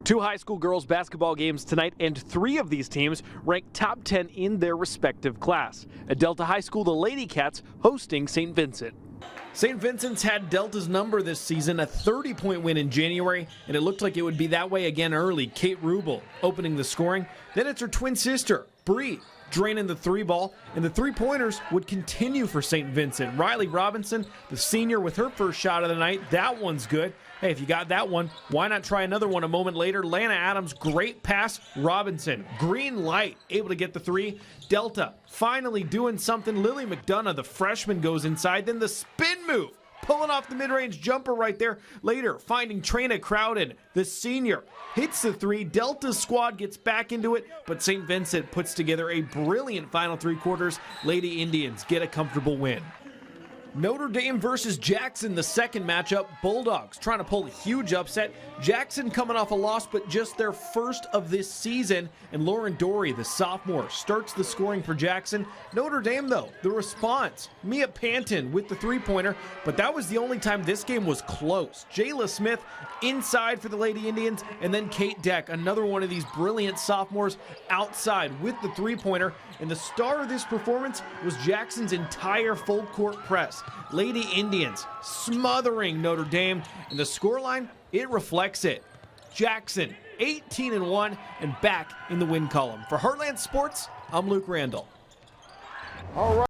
Two high school girls basketball games tonight, and three of these teams ranked top 10 in their respective class. At Delta High School, the Lady Cats hosting St. Vincent. St. Vincent's had Delta's number this season, a 30-point win in January, and it looked like it would be that way again early. Kate Rubel opening the scoring. Then it's her twin sister, Bree, draining the three ball, and the three-pointers would continue for St. Vincent. Riley Robinson, the senior, with her first shot of the night. That one's good. Hey, if you got that one, why not try another one a moment later? Lana Adams, great pass. Robinson, green light, able to get the three. Delta finally doing something. Lily McDonough, the freshman, goes inside. Then the spin move, pulling off the mid-range jumper right there. Later, finding Trina Crowden, the senior, hits the three. Delta's squad gets back into it, but St. Vincent puts together a brilliant final three quarters. Lady Indians get a comfortable win. Notre Dame versus Jackson, the second matchup. Bulldogs trying to pull a huge upset. Jackson coming off a loss, but just their first of this season. And Lauren Dory, the sophomore, starts the scoring for Jackson. Notre Dame, though, the response. Mia Panton with the three-pointer, but that was the only time this game was close. Jayla Smith inside for the Lady Indians, and then Kate Deck, another one of these brilliant sophomores, outside with the three-pointer. And the star of this performance was Jackson's entire full-court press. Lady Indians smothering Notre Dame, and the scoreline, it reflects it. Jackson 18-1 and back in the win column. For Heartland Sports, I'm Luke Randall. All right.